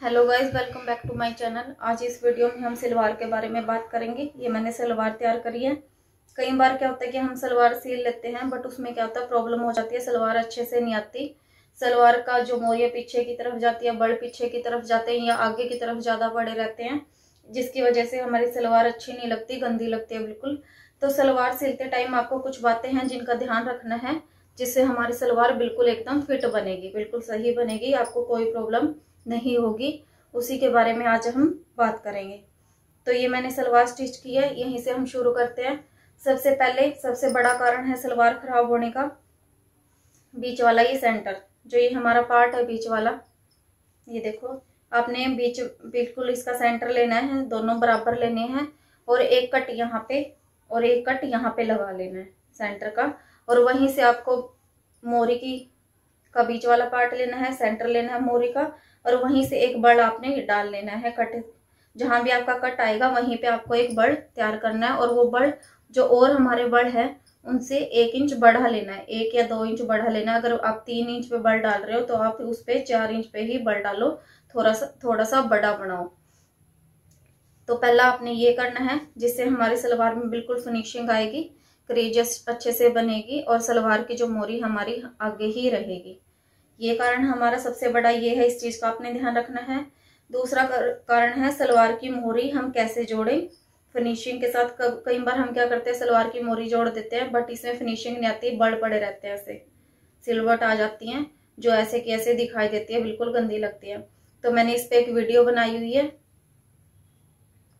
Hello guys, welcome back to my channel. आज इस video में हम सलवार के बारे में बात करेंगे। ये मैंने सलवार तैयार करी है। कई बार क्या होता है कि हम सलवार सिल लेते हैं, बट उसमें क्या होता है, प्रॉब्लम हो जाती है, सलवार अच्छे से नहीं आती। सलवार का जो मोरिया पीछे की तरफ जाती है, बड़ पीछे की तरफ जाते हैं या आगे की तरफ ज्यादा बड़े रहते हैं, जिसकी वजह से हमारी सलवार अच्छी नहीं लगती, गंदी लगती है बिल्कुल। तो सलवार सिलते टाइम आपको कुछ बातें हैं जिनका ध्यान रखना है, जिससे हमारी सलवार बिल्कुल एकदम फिट बनेगी, बिल्कुल सही बनेगी, आपको कोई प्रॉब्लम नहीं होगी। उसी के बारे में आज हम बात करेंगे। तो ये मैंने सलवार स्टिच की है, यहीं से हम शुरू करते हैं। सबसे पहले सबसे बड़ा कारण है सलवार खराब होने का, बीच वाला ये सेंटर, जो ये हमारा पार्ट है बीच वाला, ये देखो। आपने बीच बिल्कुल इसका सेंटर लेना है, दोनों बराबर लेने हैं, और एक कट यहाँ पे और एक कट यहाँ पे लगा लेना है सेंटर का। और वहीं से आपको मोरी की का बीच वाला पार्ट लेना है, सेंटर लेना है मोरी का, और वहीं से एक बड़ आपने डाल लेना है। कट जहां भी आपका कट आएगा वहीं पे आपको एक बड़ तैयार करना है, और वो बड़ जो और हमारे बड़ है उनसे 1 इंच बढ़ा लेना है, 1 या 2 इंच बढ़ा लेना है। अगर आप 3 इंच पे बड़ डाल रहे हो तो आप उस पे 4 इंच पे ही बड़ डालो, थोड़ा सा बड़ा बनाओ। तो पहला आपने ये करना है, जिससे हमारी सलवार में बिल्कुल फिनिशिंग आएगी, क्रीज अच्छे से बनेगी, और सलवार की जो मोरी हमारी आगे ही रहेगी। ये कारण हमारा सबसे बड़ा ये है, इस चीज का आपने ध्यान रखना है। दूसरा कारण है सलवार की मोरी हम कैसे जोड़ें फिनिशिंग के साथ। कई बार हम क्या करते हैं, सलवार की मोरी जोड़ देते हैं, बट इसमें फिनिशिंग नहीं आती, बड़ पड़े रहते हैं, ऐसे सिलवट आ जाती हैं, जो ऐसे की ऐसे दिखाई देती है, बिल्कुल गंदी लगती है। तो मैंने इस पे एक वीडियो बनाई हुई है,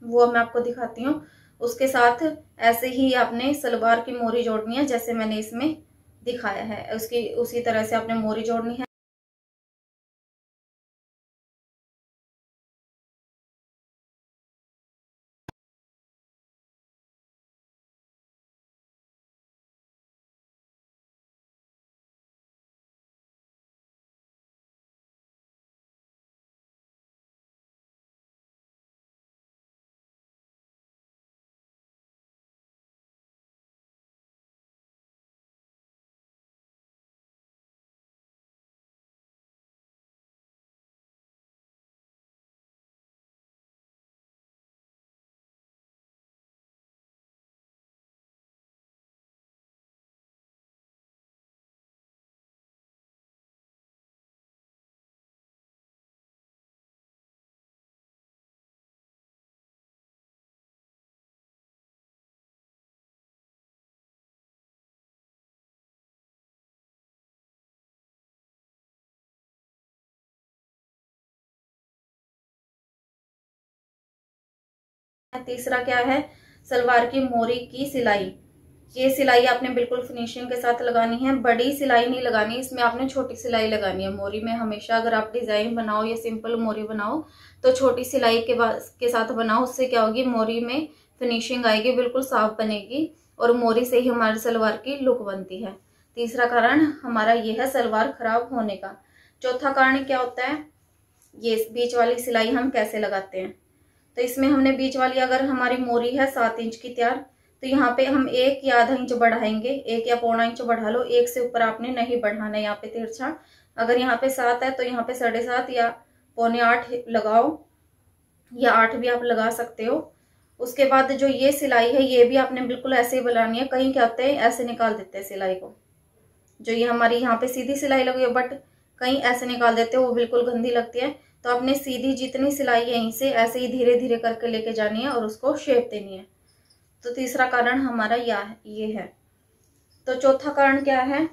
वो मैं आपको दिखाती हूँ। उसके साथ ऐसे ही आपने सलवार की मोरी जोड़नी है, जैसे मैंने इसमें दिखाया है, उसकी उसी तरह से आपने मोरी जोड़नी है। तीसरा क्या है, सलवार की मोरी की सिलाई। ये सिलाई आपने बिल्कुल फिनिशिंग के साथ लगानी है, बड़ी सिलाई नहीं लगानी, इसमें आपने छोटी सिलाई लगानी है मोरी में। हमेशा अगर आप डिजाइन बनाओ या सिंपल मोरी बनाओ तो छोटी सिलाई के साथ बनाओ, उससे क्या होगी, मोरी में फिनिशिंग आएगी, बिल्कुल साफ बनेगी, और मोरी से ही हमारी सलवार की लुक बनती है। तीसरा कारण हमारा ये है सलवार खराब होने का। चौथा कारण क्या होता है, ये बीच वाली सिलाई हम कैसे लगाते हैं। तो इसमें हमने बीच वाली, अगर हमारी मोरी है 7 इंच की तैयार, तो यहाँ पे हम 1 या आधा इंच बढ़ाएंगे, 1 या पौना इंच बढ़ा लो, 1 से ऊपर आपने नहीं बढ़ाना है यहाँ पे तिरछा। अगर यहाँ पे 7 है तो यहाँ पे 7.5 या 7.25 लगाओ, या 8 भी आप लगा सकते हो। उसके बाद जो ये सिलाई है ये भी आपने बिल्कुल ऐसे ही बनानी है। कहीं क्या होते हैं, ऐसे निकाल देते हैं सिलाई को, जो ये हमारी यहाँ पे सीधी सिलाई लगी है, बट कहीं ऐसे निकाल देते हैं, वो बिल्कुल गंदी लगती है। तो आपने सीधी जितनी सिलाई है यहीं से ऐसे ही धीरे धीरे करके लेके जानी है और उसको शेप देनी है। तो तीसरा कारण हमारा ये है। तो चौथा कारण क्या है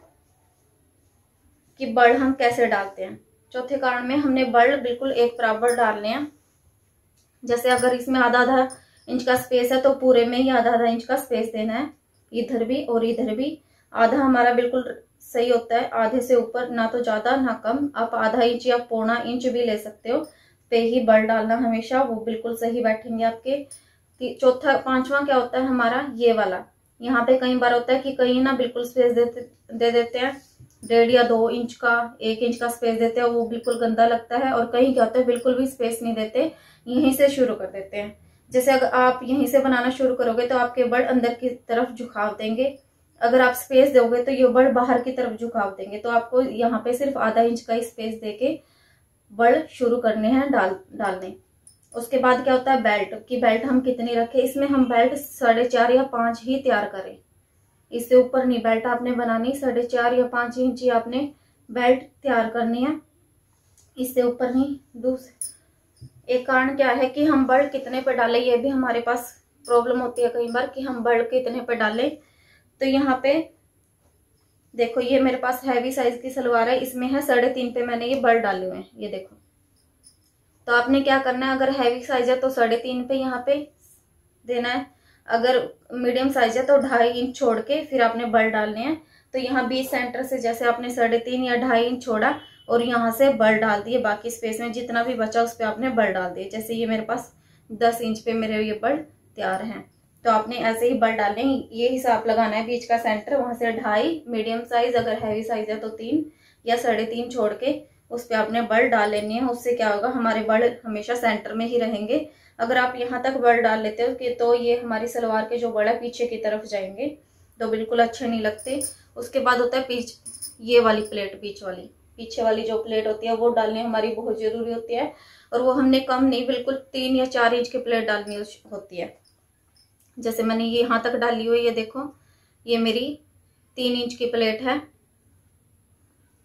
कि बड़ हम कैसे डालते हैं। चौथे कारण में हमने बड़ बिल्कुल एक बराबर डालने हैं। जैसे अगर इसमें आधा आधा इंच का स्पेस है तो पूरे में ही आधा आधा इंच का स्पेस देना है, इधर भी और इधर भी। आधा हमारा बिल्कुल सही होता है, आधे से ऊपर ना तो ज्यादा ना कम। आप आधा इंच या पौना इंच भी ले सकते हो, पे ही बड़ डालना हमेशा, वो बिल्कुल सही बैठेंगे आपके। चौथा पांचवा क्या होता है हमारा, ये वाला। यहाँ पे कई बार होता है कि कहीं ना बिल्कुल स्पेस दे देते हैं, 1.5 या 2 इंच का, 1 इंच का स्पेस देते हैं, वो बिल्कुल गंदा लगता है। और कहीं क्या होता है, बिल्कुल भी स्पेस नहीं देते, यहीं से शुरू कर देते हैं। जैसे अगर आप यहीं से बनाना शुरू करोगे तो आपके बड़ अंदर की तरफ झुकाव देंगे, अगर आप स्पेस दोगे तो ये बड़ बाहर की तरफ झुकाव देंगे। तो आपको यहाँ पे सिर्फ आधा इंच का स्पेस देके बल शुरू करने हैं डालने। उसके बाद क्या होता है बेल्ट की, बेल्ट हम कितनी रखें, इसमें हम बेल्ट 4.5 या 5 ही तैयार करें, इससे ऊपर नहीं बेल्ट आपने बनानी। 4.5 या 5 इंच ही आपने बेल्ट तैयार करनी है, इससे ऊपर नहीं। एक कारण क्या है कि हम बल कितने पे डालें, ये भी हमारे पास प्रॉब्लम होती है कई बार कि हम बल कितने पे डालें। तो यहाँ पे देखो ये मेरे पास हैवी साइज की सलवार है, इसमें है 3.5 पे मैंने ये बल डाले हुए हैं, ये देखो। तो आपने क्या करना है, अगर हैवी साइज है तो 3.5 पे यहाँ पे देना है, अगर मीडियम साइज है तो 2.5 इंच छोड़ के फिर आपने बल डालने हैं। तो यहाँ बीच सेंटर से जैसे आपने 3.5 या 2.5 इंच छोड़ा और यहाँ से बल डाल दिए, बाकी स्पेस में जितना भी बचा उस पर आपने बल डाल दिए। जैसे ये मेरे पास 10 इंच पे मेरे ये बल तैयार हैं, तो आपने ऐसे ही बल डालने, ये हिसाब लगाना है बीच का सेंटर, वहां से 2.5 मीडियम साइज, अगर हैवी साइज है तो 3 या 3.5 छोड़ के उस पर आपने बल डाल लेनी है। उससे क्या होगा, हमारे बल हमेशा सेंटर में ही रहेंगे। अगर आप यहाँ तक बल डाल लेते हो कि तो ये हमारी सलवार के जो बल है पीछे की तरफ जाएंगे, तो बिल्कुल अच्छे नहीं लगते। उसके बाद होता है पीछ, ये वाली प्लेट, पीछे वाली जो प्लेट होती है वो डालनी हमारी बहुत जरूरी होती है। और वो हमने कम नहीं, बिल्कुल 3 या 4 इंच की प्लेट डालनी होती है। जैसे मैंने ये यहाँ तक डाली हुई है, ये देखो ये मेरी 3 इंच की प्लेट है,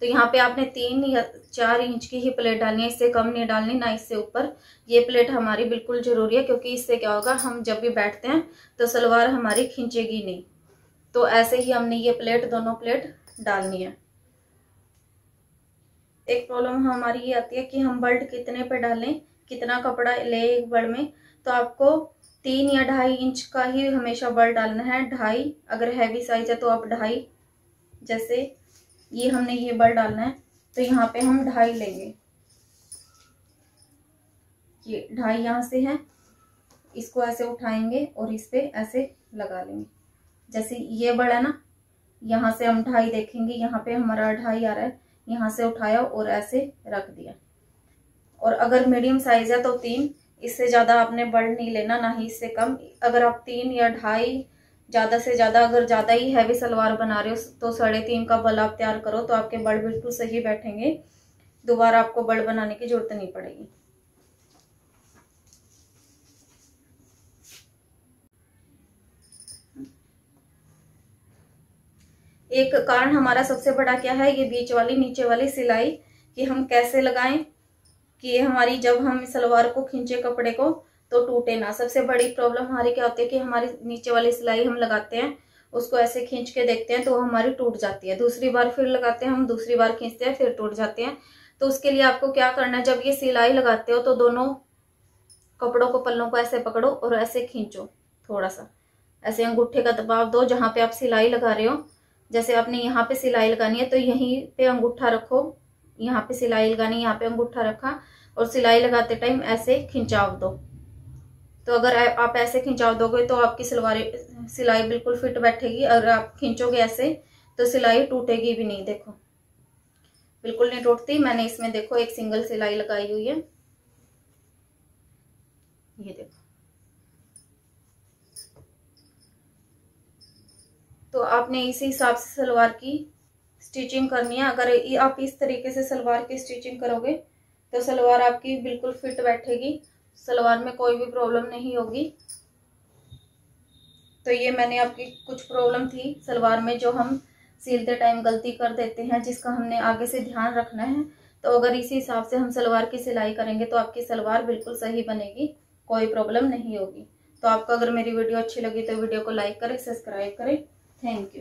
तो यहाँ पे आपने 3 या 4 इंच की ही प्लेट डालनी है, इससे कम नहीं डालनी, ना इससे ऊपर। ये प्लेट हमारी बिल्कुल जरूरी है, क्योंकि इससे क्या होगा, हम जब भी बैठते हैं तो सलवार हमारी खींचेगी नहीं। तो ऐसे ही हमने ये प्लेट, दोनों प्लेट डालनी है। एक प्रॉब्लम हमारी ये आती है कि हम बेल्ट कितने पे डालें, कितना कपड़ा ले एक बल में। तो आपको 3 या 2.5 इंच का ही हमेशा बल डालना है, 2.5, अगर हैवी साइज है तो आप 2.5। जैसे ये हमने ये बल डालना है तो यहाँ पे हम 2.5 लेंगे, ये 2.5 यहाँ से है, इसको ऐसे उठाएंगे और इस पे ऐसे लगा लेंगे। जैसे ये बल है ना, यहाँ से हम 2.5 देखेंगे, यहाँ पे हमारा 2.5 आ रहा है, यहाँ से उठाया और ऐसे रख दिया। और अगर मीडियम साइज है तो 3, इससे ज्यादा आपने बल नहीं लेना, ना ही इससे कम। अगर आप 3 या 2.5, ज्यादा से ज्यादा, अगर ज्यादा ही हैवी सलवार बना रहे हो तो 3.5 का बल आप तैयार करो, तो आपके बल बिल्कुल सही बैठेंगे, दोबारा आपको बल बनाने की जरूरत नहीं पड़ेगी। एक कारण हमारा सबसे बड़ा क्या है, ये बीच वाली नीचे वाली सिलाई, कि हम कैसे लगाएं कि ये हमारी, जब हम सलवार को खींचे कपड़े को तो टूटे ना। सबसे बड़ी प्रॉब्लम हमारी क्या होती है कि हमारी नीचे वाली सिलाई हम लगाते हैं, उसको ऐसे खींच के देखते हैं तो वो हमारी टूट जाती है, दूसरी बार फिर लगाते हैं हम, दूसरी बार खींचते हैं फिर टूट जाते हैं। तो उसके लिए आपको क्या करना है, जब ये सिलाई लगाते हो तो दोनों कपड़ों को, पल्लों को ऐसे पकड़ो और ऐसे खींचो, थोड़ा सा ऐसे अंगूठे का दबाव दो जहां पे आप सिलाई लगा रहे हो। जैसे आपने यहाँ पे सिलाई लगानी है तो यहीं पे अंगूठा रखो, यहाँ पे सिलाई लगानी, यहाँ पे अंगूठा रखा और सिलाई लगाते टाइम ऐसे खिंचाव दो। तो अगर आप ऐसे खिंचाव दोगे तो आपकी सिलाई बिल्कुल फिट बैठेगी। अगर आप खींचोगे ऐसे तो सिलाई टूटेगी भी नहीं, देखो बिल्कुल नहीं टूटती। मैंने इसमें देखो एक सिंगल सिलाई लगाई हुई है, ये देखो। तो आपने इसी हिसाब से सलवार की स्टिचिंग करनी है। अगर आप इस तरीके से सलवार की स्टिचिंग करोगे तो सलवार आपकी बिल्कुल फिट बैठेगी, सलवार में कोई भी प्रॉब्लम नहीं होगी। तो ये मैंने आपकी कुछ प्रॉब्लम थी सलवार में जो हम सिलते टाइम गलती कर देते हैं, जिसका हमने आगे से ध्यान रखना है। तो अगर इसी हिसाब से हम सलवार की सिलाई करेंगे तो आपकी सलवार बिल्कुल सही बनेगी, कोई प्रॉब्लम नहीं होगी। तो आपको अगर मेरी वीडियो अच्छी लगी तो वीडियो को लाइक करें, सब्सक्राइब करें। Thank you.